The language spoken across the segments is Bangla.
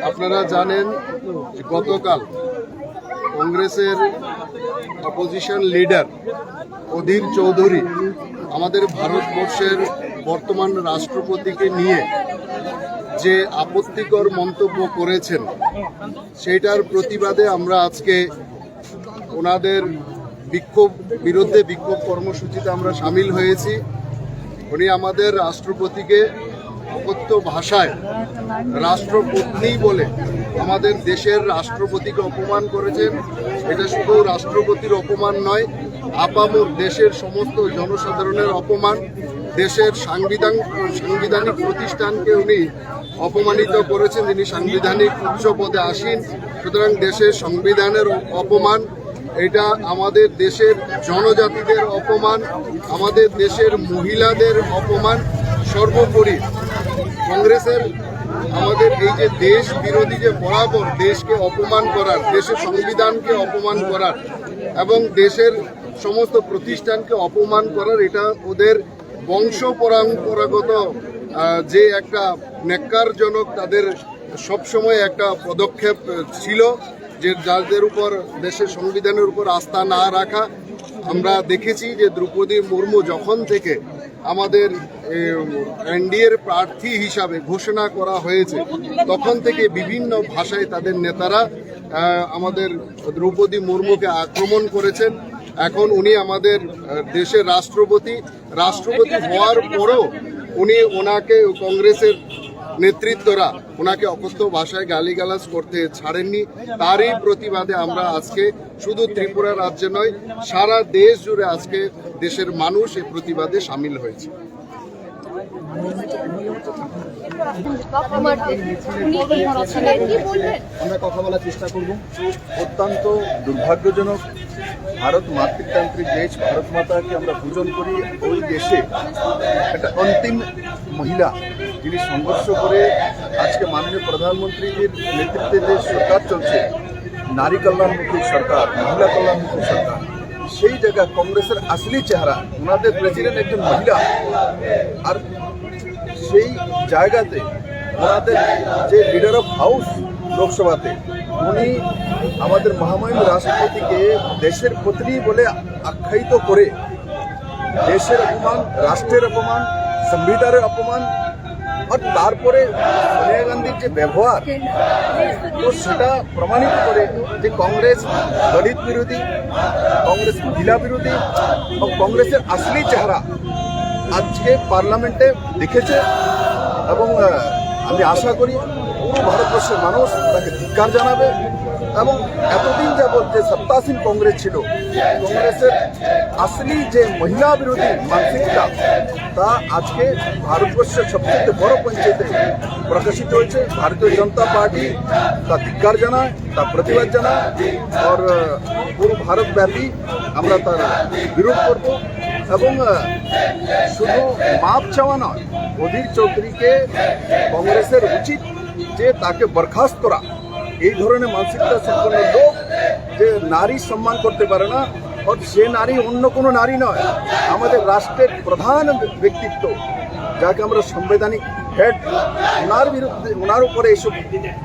আপনারা জানেন গতকাল কংগ্রেসের অপোজিশন লিডার অধীর চৌধুরী আমাদের ভারতবর্ষের বর্তমান রাষ্ট্রপতিকে নিয়ে যে আপত্তিকর মন্তব্য করেছেন সেইটার প্রতিবাদে আমরা আজকে ওনাদের বিরুদ্ধে বিক্ষোভ কর্মসূচিতে আমরা সামিল হয়েছি। উনি আমাদের রাষ্ট্রপতিকে অকথ্য ভাষায় রাষ্ট্রপত্নী বলে আমাদের দেশের রাষ্ট্রপতিকে অপমান করেছেন। এটা শুধু রাষ্ট্রপতির অপমান নয়, আপামর দেশের সমস্ত জনসাধারণের অপমান। দেশের সাংবিধানিক প্রতিষ্ঠানকে উনি অপমানিত করেছেন, যিনি সাংবিধানিক উচ্চ পদে আসীন। সুতরাং দেশের সংবিধানের অপমান, এটা আমাদের দেশের জনজাতিদের অপমান, আমাদের দেশের মহিলাদের অপমান। সর্বোপরি কংগ্রেসের আমাদের এই যে দেশ বিরোধী যে বরাবর দেশকে অপমান করার, দেশের সংবিধানকে অপমান করার এবং দেশের সমস্ত প্রতিষ্ঠানকে অপমান করার, এটা ওদের বংশ পরম্পরাগত যে একটা ন্যাক্কারজনক তাদের সবসময় একটা পদক্ষেপ ছিল, যে যাদের উপর দেশের সংবিধানের উপর আস্থা না রাখা। আমরা দেখেছি যে দ্রৌপদী মুর্মু যখন থেকে আমাদের এনডিএর প্রার্থী হিসাবে ঘোষণা করা হয়েছে, তখন থেকে বিভিন্ন ভাষায় তাদের নেতারা আমাদের দ্রৌপদী মুর্মুকে আক্রমণ করেছেন। এখন উনি আমাদের দেশের রাষ্ট্রপতি হওয়ার পরও উনি ওনাকে কংগ্রেসের নেতৃত্বরা ওনাকে অকথ্য ভাষায় গালিগালাজ করতে ছাড়েননি। তারই প্রতিবাদে আমরা আজকে শুধু ত্রিপুরা রাজ্যে নয়, সারা দেশ জুড়ে আজকে দেশের মানুষ এই প্রতিবাদে সামিল হয়েছে। আমরা কথা বলার চেষ্টা করব। অত্যন্ত দুর্ভাগ্যজনক, ভারত মাতৃতান্ত্রিক দেশ, ভারত মাতাকে আমরা পূজন করি। ওই দেশে একটা অন্তিম মহিলা যিনি সংঘর্ষ করে আজকে মাননীয় প্রধানমন্ত্রীর নেতৃত্বে যে সরকার চলছে, নারী কল্যাণমুখী সরকার, মহিলা কল্যাণমুখী সরকার, সেই জায়গা কংগ্রেসের আসলি চেহারা, ওনাদের প্রেসিডেন্ট একজন মহিলা। আর সেই জায়গাতে ওনাদের যে লিডার অফ হাউস লোকসভাতে, উনি আমাদের মহামহিম রাষ্ট্রপতিকে দেশের পত্নী বলে আখ্যায়িত করে দেশের অপমান, রাষ্ট্রের অপমান, সংবিধানের অপমান। আর তারপরে সোনিয়া গান্ধীর যে ব্যবহার, তো সেটা প্রমাণিত করে যে কংগ্রেস দলিত বিরোধী, কংগ্রেস মহিলা বিরোধী এবং কংগ্রেসের আসলি চেহারা আজকে পার্লামেন্টে দেখেছে। এবং আমি আশা করি পুরো ভারতবর্ষের মানুষ তাকে ধিক্কার জানাবে। এবং এতদিন যাবৎ যে সত্তাসীন কংগ্রেস ছিল, কংগ্রেসের আসলি যে মহিলা বিরোধী মানসিকতা, তা আজকে ভারতবর্ষের সবচেয়ে বড় পঞ্চায়েতে প্রকাশিত হয়েছে। ভারতীয় জনতা পার্টি তা ধিক্কার জানায়, তা প্রতিবাদ জানায়। আর পুরো ভারতব্যাপী আমরা তার বিরোধ করব। এবং শুধু মাপ চাওয়া নয়, অধীর চৌধুরীকে কংগ্রেসের উচিত যে তাকে বরখাস্ত করা। এই ধরনের মানসিকতা সম্পন্ন লোক যে নারী সম্মান করতে পারে না, আর সে নারী অন্য কোনো নারী নয়, আমাদের রাষ্ট্রের প্রধান ব্যক্তিত্ব, যাকে আমরা সাংবিধানিক হেড, ওনার বিরুদ্ধে, ওনার উপরে এইসব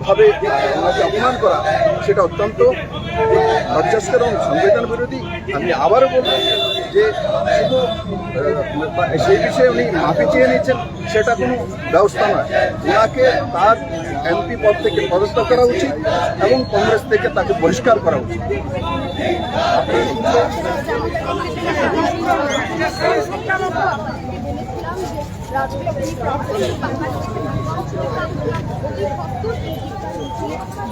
ভাবে ওনাকে অপমান করা, সেটা অত্যন্ত লজ্জাস্কর এবং সংবিধান বিরোধী। আমি আবারও বলবো যে শুধু সেই বিষয়ে উনি মাফি চেয়ে নিচ্ছেন সেটা কোনো ব্যবস্থা নয়, ওনাকে তার এমপি পদ থেকে পদত্যাগ করা উচিত এবং কংগ্রেস থেকে তাকে বহিষ্কার করা উচিত।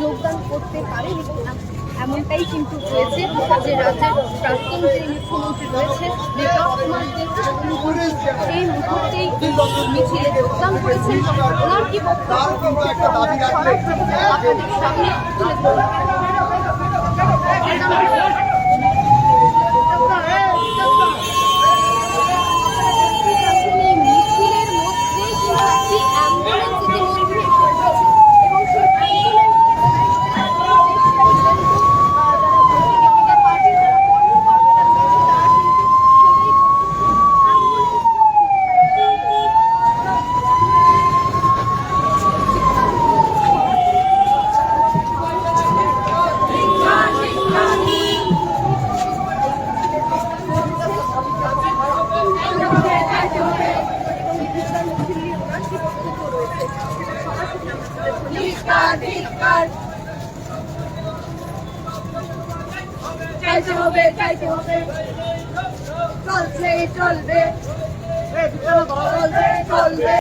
যোগদান করতে পারেন এবং এমনটাই কিন্তু হয়েছে যে রাজ্যের প্রাক্তন যে মুখ্যমন্ত্রী রয়েছে বিপ্লব কুমার দেব এই মুহূর্তেই মিছিলে যোগদান করেছেন। ওনার কি বক্তব্য আপনাদের সামনে তুলে ধরবেন। মিছিলের মধ্যে কিন্তু একটি অ্যাম্বুলেন্স ইতিমধ্যে এসে গেছে এবং সেই চাইতে হবে চলবে চলবে চলবে।